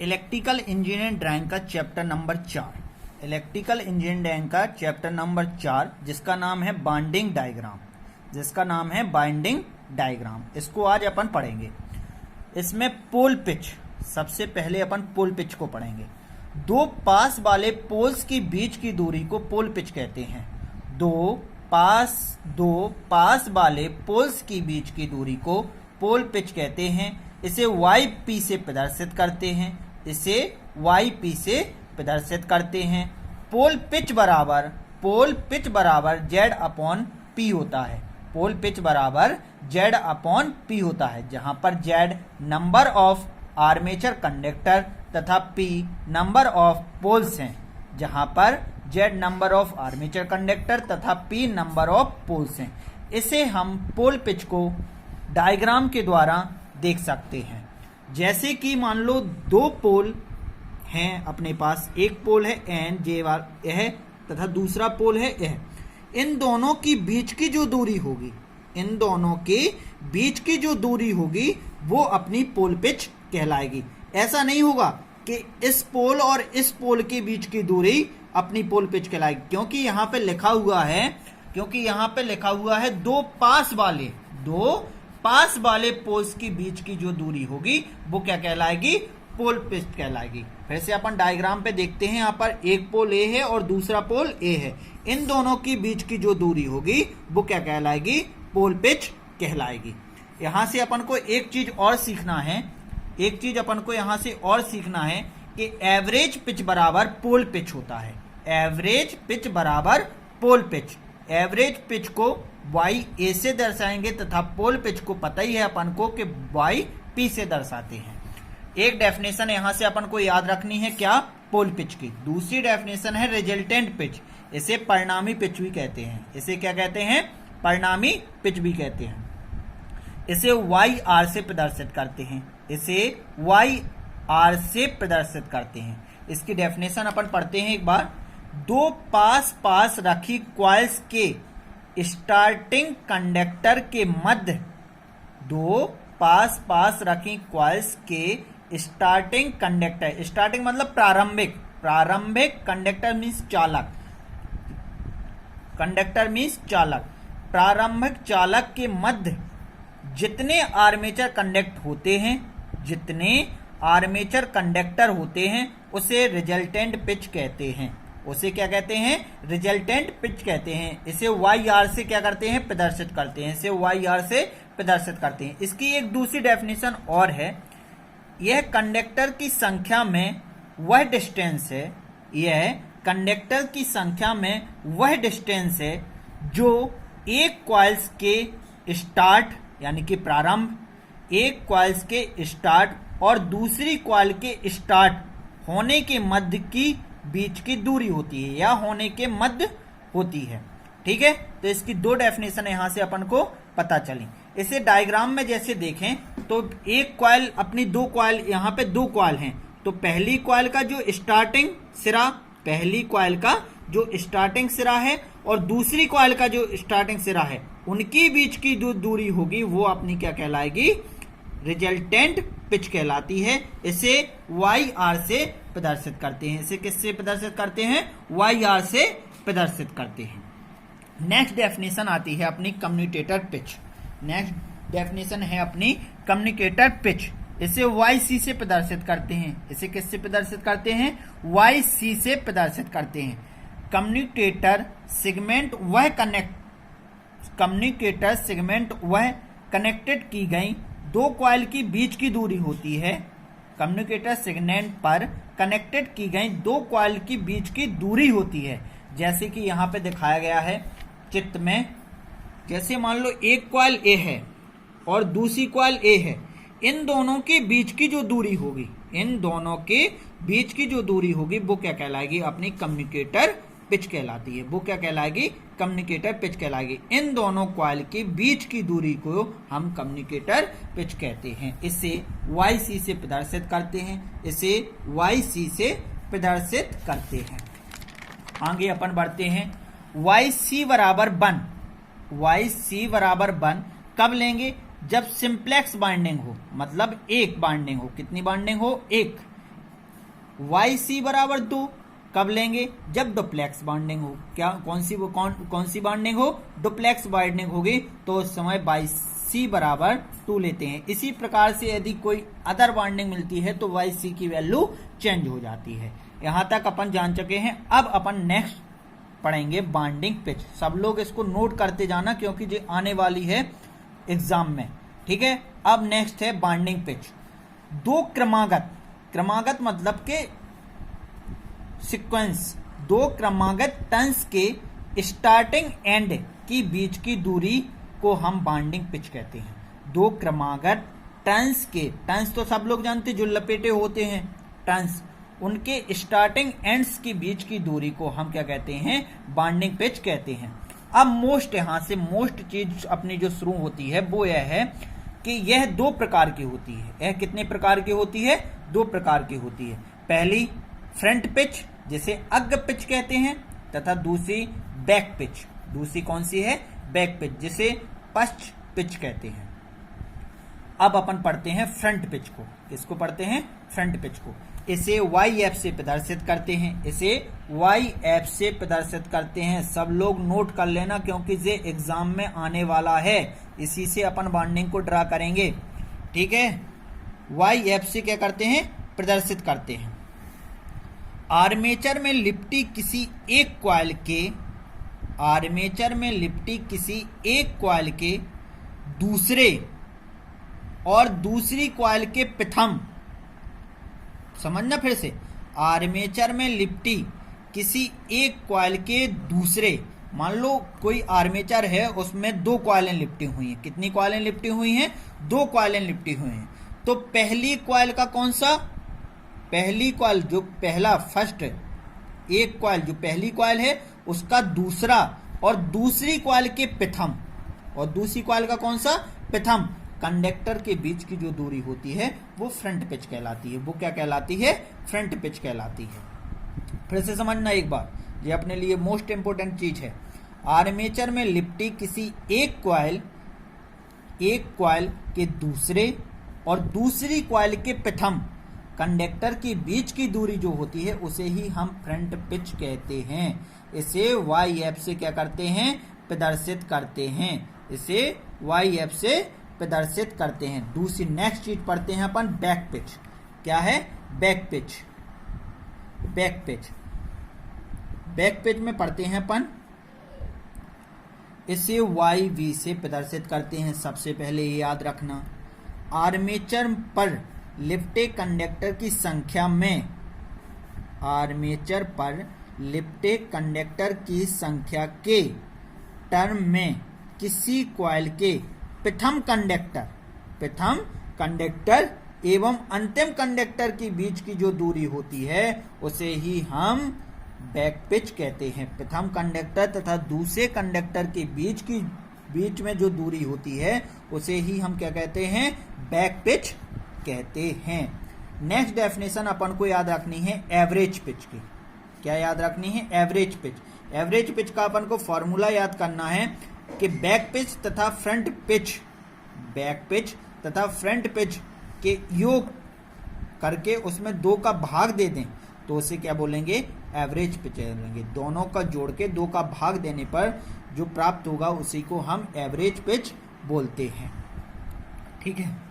Electrical engineering drawing का chapter number 4, electrical engineering drawing का chapter number 4 जिसका नाम है बाइंडिंग डायग्राम, इसको आज अपन पढ़ेंगे। इसमें पोल पिच, सबसे पहले अपन पोल पिच को पढ़ेंगे। दो पास वाले पोल्स के बीच की दूरी को पोल पिच कहते हैं। दो पास वाले पोल्स के बीच की दूरी को पोल पिच कहते हैं। इसे YP से प्रदर्शित करते हैं, पोल पिच बराबर Z/P होता है। पोल पिच बराबर Z/P होता है, जहां पर Z number of armature conductor तथा P नंबर ऑफ पोल्स हैं। जहां पर Z number of armature conductor तथा P नंबर ऑफ पोल्स हैं। इसे हम पोल पिच को डायग्राम के द्वारा देख सकते हैं। जैसे कि मान लो दो पोल हैं अपने पास, एक पोल है N J तथा दूसरा पोल है यह। इन दोनों की बीच की जो दूरी होगी वो अपनी पोल पिच कहलाएगी। ऐसा नहीं होगा कि इस पोल और इस पोल के बीच की दूरी अपनी पोल पिच कहलाएगी, क्योंकि यहाँ पे लिखा हुआ है दो पास वाले पोल्स के बीच की जो दूरी होगी वो क्या कहलाएगी? पोल पिच कहलाएगी। फिर से अपन डायग्राम पे देखते हैं। यहाँ पर एक पोल A है और दूसरा पोल A है। इन दोनों की बीच की जो दूरी होगी वो क्या कहलाएगी? पोल पिच कहलाएगी। यहाँ से अपन को एक चीज और सीखना है कि एवरेज पिच बराबर पोल पिच होता है। एवरेज पिच को YA से दर्शाएंगे तथा पोल पिच को पता ही है अपन को कि YP से दर्शाते हैं। एक डेफिनेशन यहां से अपन को याद रखनी है, क्या? पोल पिच की। दूसरी डेफिनेशन है रिजल्टेंट पिच। इसे परिणामी पिच भी कहते हैं। इसे क्या कहते हैं? परिणामी पिच भी कहते हैं। इसे YR से प्रदर्शित करते हैं। इसकी डेफिनेशन अपन पढ़ते हैं एक बार। दो पास रखी क्वाइल्स के स्टार्टिंग कंडक्टर के मध्य, दो पास रखी क्वाइल्स के स्टार्टिंग कंडक्टर, स्टार्टिंग मतलब प्रारंभिक कंडक्टर मीन्स चालक, प्रारंभिक चालक के मध्य जितने आर्मेचर कंडक्टर होते हैं उसे रिजल्टेंट पिच कहते हैं। उसे क्या कहते हैं? रिजल्टेंट पिच कहते हैं। इसे YR से क्या करते हैं? प्रदर्शित करते हैं। इसकी एक दूसरी डेफिनेशन और है। यह कंडक्टर की संख्या में वह डिस्टेंस है जो एक कॉइल्स के स्टार्ट यानी कि प्रारंभ, एक कॉइल्स के स्टार्ट और दूसरी कॉइल के स्टार्ट होने के मध्य की बीच की दूरी होती है या होने के मध्य होती है। ठीक है, तो इसकी दो डेफिनेशन यहां से अपन को पता चली। इसे डायग्राम में जैसे देखें तो एक कॉइल अपनी दो कॉइल, यहाँ पे दो कॉइल हैं, तो पहली कॉइल का जो स्टार्टिंग सिरा है और दूसरी कॉइल का जो स्टार्टिंग सिरा है, उनकी बीच की जो दूरी होगी वो अपनी क्या कहलाएगी? रिजल्टेंट पिच कहलाती है। इसे YR से प्रदर्शित करते हैं। इसे किससे प्रदर्शित करते हैं? YR से प्रदर्शित करते हैं। नेक्स्ट डेफिनेशन आती है अपनी कम्यूटेटर पिच। इसे YC से प्रदर्शित करते हैं। इसे किससे प्रदर्शित करते हैं? YC से प्रदर्शित करते हैं। कम्यूटेटर सेगमेंट वह कनेक्टेड की गई दो कॉइल की बीच की दूरी होती है। कम्यूटेटर सेगमेंट पर कनेक्टेड की गई दो कॉइल की बीच की दूरी होती है। जैसे कि यहाँ पे दिखाया गया है चित्र में। जैसे मान लो एक कॉइल A है और दूसरी कॉइल A है। इन दोनों के बीच की जो दूरी होगी वो क्या कहलाएगी? अपनी कम्यूटेटर पिच कहलाती है। वो क्या कहलाएगी? कम्यूटेटर पिच कहलाएगी। इन दोनों कॉइल के बीच की दूरी को हम कम्यूटेटर पिच कहते हैं। इसे YC से प्रदर्शित करते हैं। आगे अपन बढ़ते हैं। YC बराबर 1 कब लेंगे? जब सिंप्लेक्स बाइंडिंग हो, मतलब एक बाइंडिंग हो। कितनी बाइंडिंग हो? एक। YC बराबर 2 कब लेंगे? जब डुप्लेक्स बॉन्डिंग हो। क्या कौन सी बॉन्डिंग हो? डुप्लेक्स बॉन्डिंग होगी, तो उस समय YC बराबर 2 लेते हैं। इसी प्रकार से यदि कोई अदर बॉन्डिंग मिलती है तो YC की वैल्यू चेंज हो जाती है। यहां तक अपन जान चुके हैं। अब अपन नेक्स्ट पढ़ेंगे बॉन्डिंग पिच। सब लोग इसको नोट करते जाना क्योंकि ये आने वाली है एग्जाम में, ठीक है। अब नेक्स्ट है बॉन्डिंग पिच। दो क्रमागत मतलब के सीक्वेंस, दो क्रमागत टर्न्स के स्टार्टिंग एंड की बीच की दूरी को हम बॉन्डिंग पिच कहते हैं। दो क्रमागत टर्न्स तो सब लोग जानते हैं, जो लपेटे होते हैं टर्न्स, उनके स्टार्टिंग एंड्स के बीच की दूरी को हम क्या कहते हैं? बॉन्डिंग पिच कहते हैं। अब यहां से मोस्ट चीज अपनी जो शुरू होती है वो यह है कि यह 2 प्रकार की होती है। यह कितने प्रकार की होती है? 2 प्रकार की होती है। पहली फ्रंट पिच जिसे अग्र पिच कहते हैं, तथा दूसरी बैक पिच। दूसरी कौन सी है? बैक पिच, जिसे पश्च पिच कहते हैं। अब अपन पढ़ते हैं फ्रंट पिच को। किसको पढ़ते हैं? फ्रंट पिच को। इसे YF से प्रदर्शित करते हैं। इसे YF से प्रदर्शित करते हैं। सब लोग नोट कर लेना क्योंकि ये एग्जाम में आने वाला है। इसी से अपन बॉन्डिंग को ड्रा करेंगे, ठीक है। YF से क्या करते हैं? प्रदर्शित करते हैं। आर्मेचर में लिपटी किसी एक कॉइल के दूसरे और दूसरी कॉइल के प्रथम, समझना फिर से, आर्मेचर में लिपटी किसी एक कॉइल के दूसरे, मान लो कोई आर्मेचर है उसमें 2 कॉइलें लिपटी हुई हैं। कितनी कॉइलें लिपटी हुई हैं? 2 कॉइलें लिपटी हुई हैं। तो पहली कॉइल का कौन सा? पहली कॉइल जो पहला फर्स्ट एक कॉइल जो पहली कॉइल है उसका दूसरा और दूसरी कॉइल के प्रथम, और दूसरी कॉइल का कौन सा? प्रथम कंडक्टर के बीच की जो दूरी होती है वो फ्रंट पिच कहलाती है। वो क्या कहलाती है? फ्रंट पिच कहलाती है। फिर से समझना एक बार, ये अपने लिए मोस्ट इंपोर्टेंट चीज है। आर्मेचर में लिपटी किसी एक कॉइल के दूसरे और दूसरी कॉइल के प्रथम कंडक्टर के बीच की दूरी जो होती है उसे ही हम फ्रंट पिच कहते हैं। इसे YF से क्या करते हैं? प्रदर्शित करते हैं। इसे YF से प्रदर्शित करते हैं। दूसरी नेक्स्ट चीज पढ़ते हैं अपन बैक पिच। क्या है? बैक पिच में पढ़ते हैं अपन, इसे YV से प्रदर्शित करते हैं। सबसे पहले ये याद रखना, आर्मेचर पर लिपटे कंडक्टर की संख्या में, आर्मेचर पर लिपटे कंडक्टर की संख्या के टर्म में किसी कॉइल के प्रथम कंडक्टर एवं अंतिम कंडक्टर के बीच की जो दूरी होती है उसे ही हम बैक पिच कहते हैं। प्रथम कंडक्टर तथा दूसरे कंडक्टर के बीच में जो दूरी होती है उसे ही हम क्या कहते हैं? बैक पिच कहते हैं। नेक्स्ट डेफिनेशन अपन को याद रखनी है एवरेज पिच की। क्या याद रखनी है? Average pitch. एवरेज पिच का अपन को फॉर्मूला याद करना है कि बैक पिच तथा फ्रंट पिच के योग करके उसमें 2 का भाग दे दें तो उसे क्या बोलेंगे? एवरेज पिच बोलेंगे। दोनों का जोड़ के 2 का भाग देने पर जो प्राप्त होगा उसी को हम एवरेज पिच बोलते हैं, ठीक है।